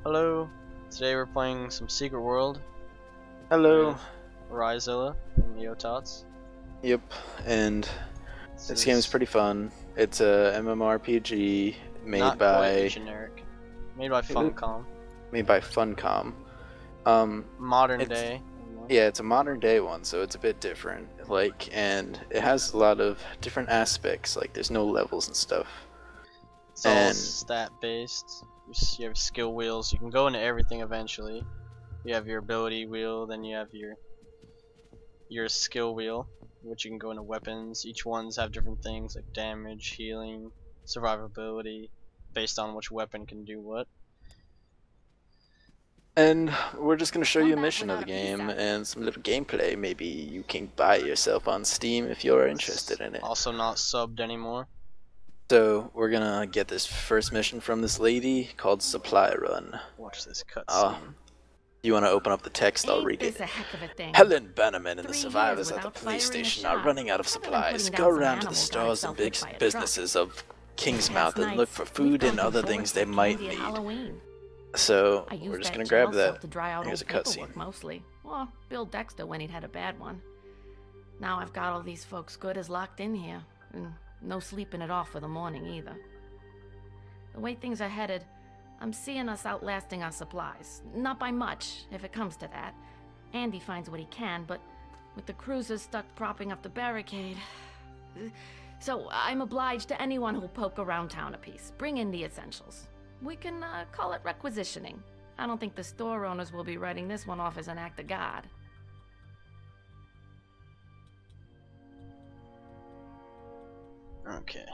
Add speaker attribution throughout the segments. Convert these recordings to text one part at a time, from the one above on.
Speaker 1: Hello. Today we're playing some Secret World
Speaker 2: Hello.
Speaker 1: with ryzl and Eotots.
Speaker 2: Yep, and this game is pretty fun. It's a MMORPG made
Speaker 1: not
Speaker 2: by
Speaker 1: quite generic. Made by Funcom.
Speaker 2: Funcom.
Speaker 1: Modern day.
Speaker 2: Yeah, it's a modern day one, so it's a bit different. And it has a lot of different aspects. Like, there's no levels and stuff.
Speaker 1: It's all stat based. You have skill wheels. You can go into everything eventually. You have your ability wheel, then you have your skill wheel, which you can go into weapons. Each ones have different things like damage, healing, survivability, based on which weapon can do what.
Speaker 2: And we're just going to show you a mission of the game and some little gameplay. Maybe you can buy it yourself on Steam if you're interested in it.
Speaker 1: Also not subbed anymore.
Speaker 2: So we're going to get this first mission from this lady called Supply Run.
Speaker 1: Watch this cutscene.
Speaker 2: You want to open up the text, I'll read it.
Speaker 3: A heck of a thing.
Speaker 2: Helen Bannerman and the survivors at the police station are running out of supplies. Go around to the stores and big businesses of Kingsmouth and look for food and other things they might need. So, we're just going to grab that. Here's a cutscene.
Speaker 3: Mostly. Well, Bill Dexter when he'd had a bad one. Now I've got all these folks good as locked in here. And no sleeping it off for the morning either. The way things are headed, I'm seeing us outlasting our supplies. Not by much, if it comes to that. Andy finds what he can, but with the cruisers stuck propping up the barricade... So I'm obliged to anyone who'll poke around town a piece. Bring in the essentials. We can call it requisitioning. I don't think the store owners will be writing this one off as an act of God.
Speaker 1: Okay.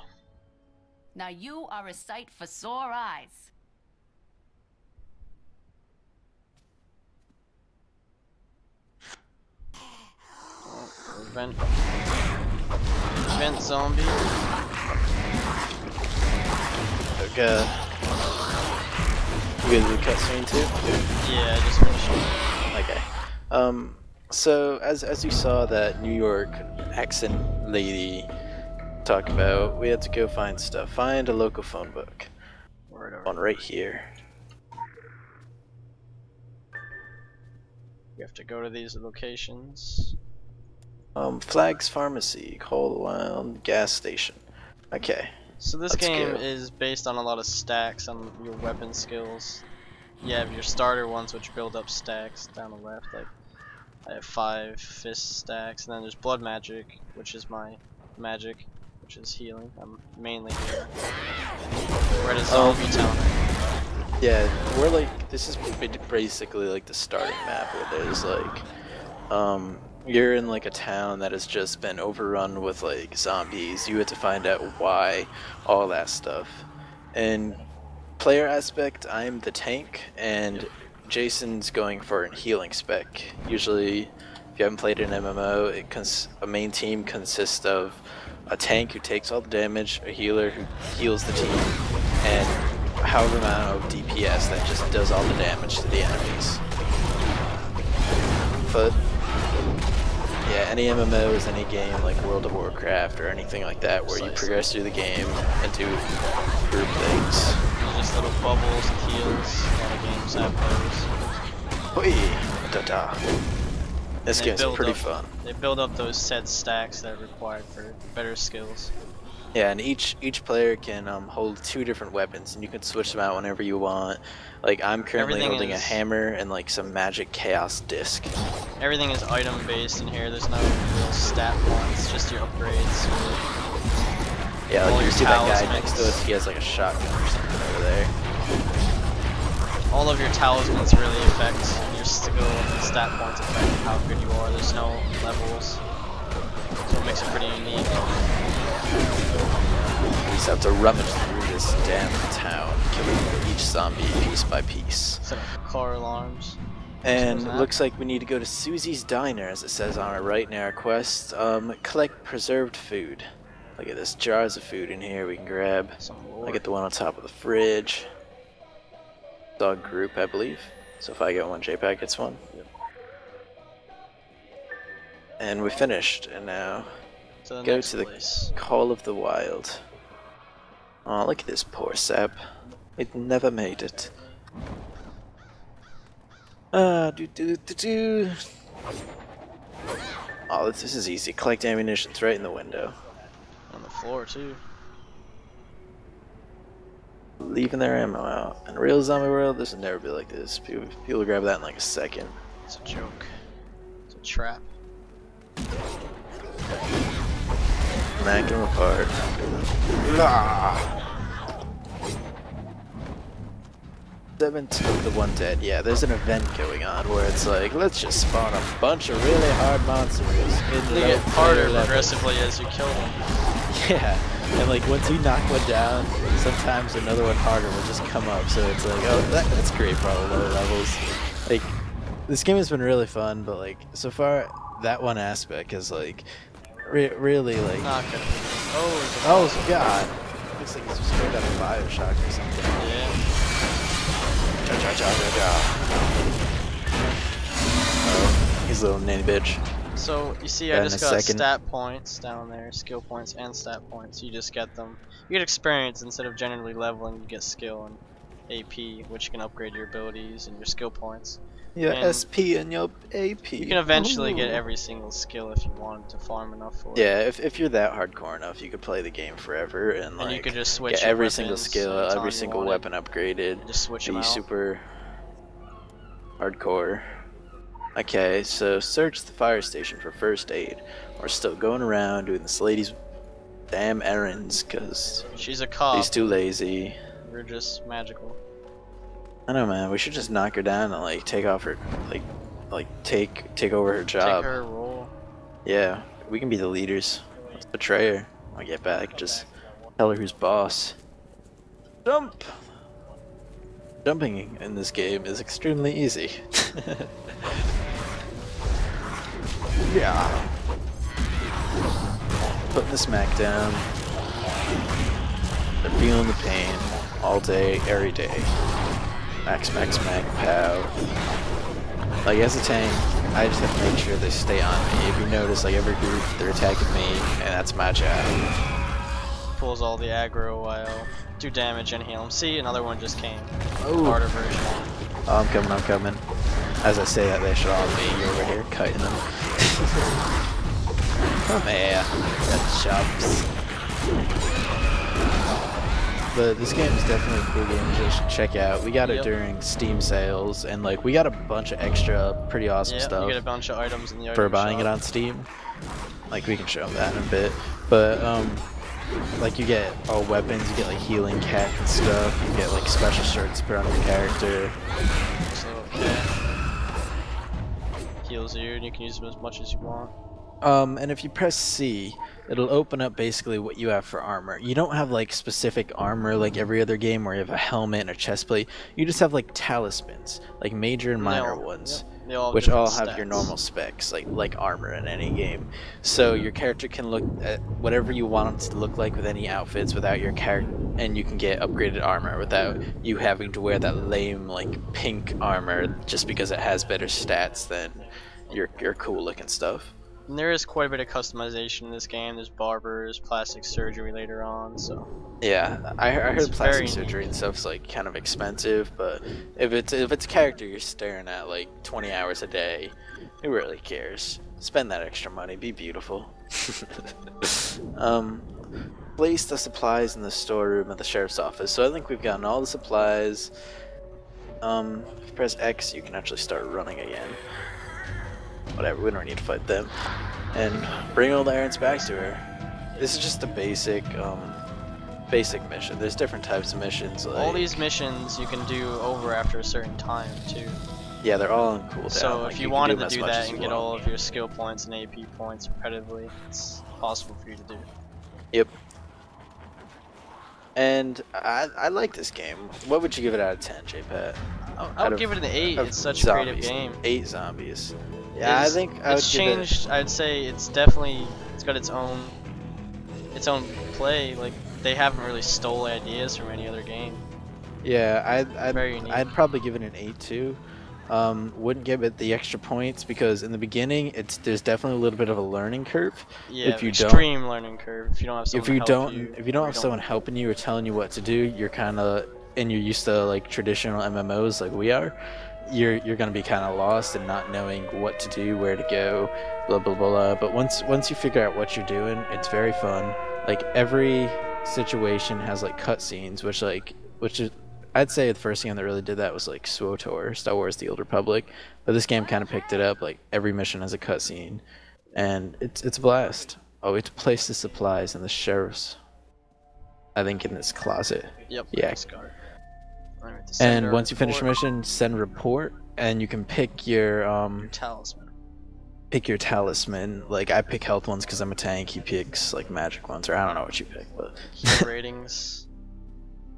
Speaker 3: Now you are a sight for sore eyes.
Speaker 1: Prevent zombie.
Speaker 2: Okay. You gonna do cutscene too?
Speaker 1: Yeah, I just finished it.
Speaker 2: Okay. So as you saw that New York accent lady talk about, we had to go find stuff. Find a local phone book. One right here.
Speaker 1: You have to go to these locations.
Speaker 2: Flag's Pharmacy, Cold Wild Gas Station. Okay.
Speaker 1: So this game is based on a lot of stacks on your weapon skills. You have your starter ones which build up stacks down the left. Like I have 5 fist stacks, and then there's blood magic, which is my magic, which is healing. I'm mainly here. We're at a zombie town.
Speaker 2: Yeah, we're like, this is basically like the starting map where there's like, you're in like a town that has just been overrun with like zombies. You have to find out why, all that stuff. And player aspect, I'm the tank, and Jason's going for a healing spec. Usually, if you haven't played an MMO, a main team consists of a tank who takes all the damage, a healer who heals the team, and however amount of DPS that just does all the damage to the enemies. But yeah, any MMO is any game like World of Warcraft or anything like that where you progress through the game and do group things.
Speaker 1: Just little bubbles and heals. A lot of games have those.
Speaker 2: Oi, da-da. This game's pretty fun.
Speaker 1: They build up those set stacks that are required for better skills.
Speaker 2: Yeah, and each player can hold 2 different weapons, and you can switch them out whenever you want. Like, I'm currently holding a hammer and like some magic chaos disc.
Speaker 1: Everything is item based in here. There's no real stat points, just your upgrades.
Speaker 2: Yeah, like you see that guy next to us, he has like a shotgun or something over there.
Speaker 1: All of your talismans really affect your skill and stat points affect how good you are. There's no levels, so it makes it pretty unique.
Speaker 2: We just have to rummage through this damn town, killing each zombie piece by piece.
Speaker 1: Set up car alarms.
Speaker 2: And it looks like we need to go to Susie's Diner, as it says on our right in our quest. Collect preserved food. Look at this, jars of food in here we can grab. I get the one on top of the fridge. Dog group, I believe. So if I get one, JPAC gets one. Yep. And we finished, and now go to the Call of the Wild. Oh, look at this poor sap. It never made it. Do do do do. Oh, this is easy. Collect ammunitions right in the window.
Speaker 1: On the floor too.
Speaker 2: Leaving their ammo out. In a real zombie world, this would never be like this. People grab that in like a second.
Speaker 1: It's a joke. It's a trap.
Speaker 2: Smack them apart. Ah. 7th of the one dead. Yeah, there's an event going on where it's like, let's just spawn a bunch of really hard monsters.
Speaker 1: They get harder progressively as you kill them.
Speaker 2: Yeah, and like once you knock one down, sometimes another one harder will just come up. So it's like, oh, that's great for all the lower levels. Like, this game has been really fun, but like so far, that one aspect is like really like.
Speaker 1: Not gonna.
Speaker 2: Oh god! Looks like it's straight out of Bioshock or something.
Speaker 1: Yeah.
Speaker 2: Oh, he's a little nanny bitch.
Speaker 1: So you see, I just got stat points down there, skill points and stat points. You just get them. You get experience instead of generally leveling. You get skill and AP, which can upgrade your abilities and your skill points.
Speaker 2: Your
Speaker 1: and
Speaker 2: SP and your AP.
Speaker 1: You can eventually get every single skill if you wanted to farm enough for it.
Speaker 2: Yeah, if you're that hardcore enough, you could play the game forever and like
Speaker 1: you could just switch
Speaker 2: get every single skill, every single weapon upgraded.
Speaker 1: Just switch them out.
Speaker 2: Super hardcore. Okay, so search the fire station for first aid. We're still going around doing this lady's damn errands because
Speaker 1: she's a cop.
Speaker 2: She's too lazy.
Speaker 1: We're just magical.
Speaker 2: I know, man. We should just knock her down and like take off her, like take over her job.
Speaker 1: Take her role.
Speaker 2: Yeah, we can be the leaders. Let's betray her. When I get back, just tell her who's boss. Jump. Jumping in this game is extremely easy. Yeah. Putting the smack down. They're feeling the pain all day, every day. Smack, smack, smack, pow. Like as a tank, I just have to make sure they stay on me. If you notice, like every group, they're attacking me, and that's my job.
Speaker 1: Pulls all the aggro while do damage and heal him. See, another one just came.
Speaker 2: Oh.
Speaker 1: Harder version.
Speaker 2: Oh, I'm coming, I'm coming. As I say that, they should all be over here cutting them. Come here, that jumps. But this game is definitely a cool game to check out. We got it during Steam sales, and like we got a bunch of extra pretty awesome stuff.
Speaker 1: You get a bunch of items in the item
Speaker 2: for buying
Speaker 1: shop.
Speaker 2: It on Steam. Like we can show them that in a bit. But like you get all weapons, you get like healing cat and stuff. You get like special shirts to put on your character.
Speaker 1: So yeah, heals you, and you can use them as much as you want.
Speaker 2: And if you press C, it'll open up basically what you have for armor. You don't have like specific armor like every other game where you have a helmet and a chest plate. You just have like talismans, like major and minor ones, which all have your normal specs, like armor in any game. So your character can look at whatever you want it to look like with any outfits without your character, and you can get upgraded armor without you having to wear that lame like pink armor just because it has better stats than your cool looking stuff.
Speaker 1: And there is quite a bit of customization in this game. There's barbers, plastic surgery later on, so.
Speaker 2: Yeah, I heard plastic surgery and stuff's like kind of expensive, but if it's a character you're staring at like 20 hours a day, who really cares? Spend that extra money, be beautiful. Place the supplies in the storeroom at the sheriff's office. So I think we've gotten all the supplies. If you press X, you can actually start running again. Whatever, we don't need to fight them. And bring all the errands back to her. This is just a basic mission. There's different types of missions. Like,
Speaker 1: all these missions you can do over after a certain time too.
Speaker 2: Yeah, they're all on cooldown.
Speaker 1: So
Speaker 2: like,
Speaker 1: if you wanted to do that and get all of your skill points and AP points repetitively, it's possible for you to do.
Speaker 2: Yep. And I like this game. What would you give it out of 10, JPat?
Speaker 1: I would give it an 8. It's such a creative game.
Speaker 2: 8 zombies. Yeah, I think I would
Speaker 1: it's changed. I'd say it's definitely got its own play. Like they haven't really stole ideas from any other game.
Speaker 2: Yeah, I'd probably give it an 8 too. Wouldn't give it the extra points because in the beginning there's definitely a little bit of a learning curve.
Speaker 1: Yeah, extreme learning curve. If you don't have someone
Speaker 2: if you don't have someone helping you or telling you what to do, you're kind of, and you're used to like traditional MMOs like we are. you're gonna be kind of lost and not knowing what to do, where to go, blah blah blah. But once you figure out what you're doing, it's very fun. Like every situation has like cutscenes, which is I'd say the first game that really did that was like SWTOR, Star Wars: The Old Republic. But this game kind of picked it up. Like every mission has a cutscene, and it's a blast. Oh, we have to place the supplies in the sheriff's. I think in this closet.
Speaker 1: Yep.
Speaker 2: Yeah. And once you finish a mission, send report, and you can pick your
Speaker 1: talisman.
Speaker 2: Pick your talisman. Like I pick health ones because I'm a tank. He picks like magic ones, or I don't know what you pick, but.
Speaker 1: Ratings.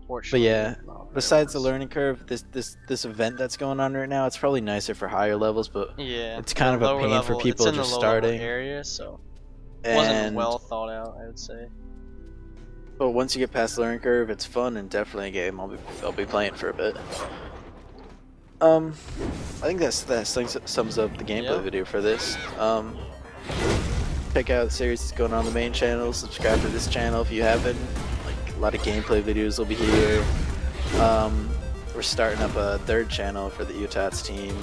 Speaker 2: But yeah, besides the learning curve, this event that's going on right now, it's probably nicer for higher levels, but
Speaker 1: yeah,
Speaker 2: it's kind of a pain
Speaker 1: level,
Speaker 2: for people
Speaker 1: it's in
Speaker 2: just
Speaker 1: the
Speaker 2: starting.
Speaker 1: Area, so it wasn't well thought out, I would say.
Speaker 2: But once you get past the learning curve, it's fun and definitely a game I'll be playing for a bit. I think that sums up the gameplay video for this. Check out the series that's going on the main channel. Subscribe to this channel if you haven't. Like a lot of gameplay videos will be here. We're starting up a third channel for the Eotots team.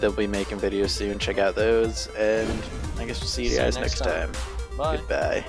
Speaker 2: They'll be making videos soon. Check out those, and I guess we'll see you guys next time.
Speaker 1: Bye.
Speaker 2: Goodbye.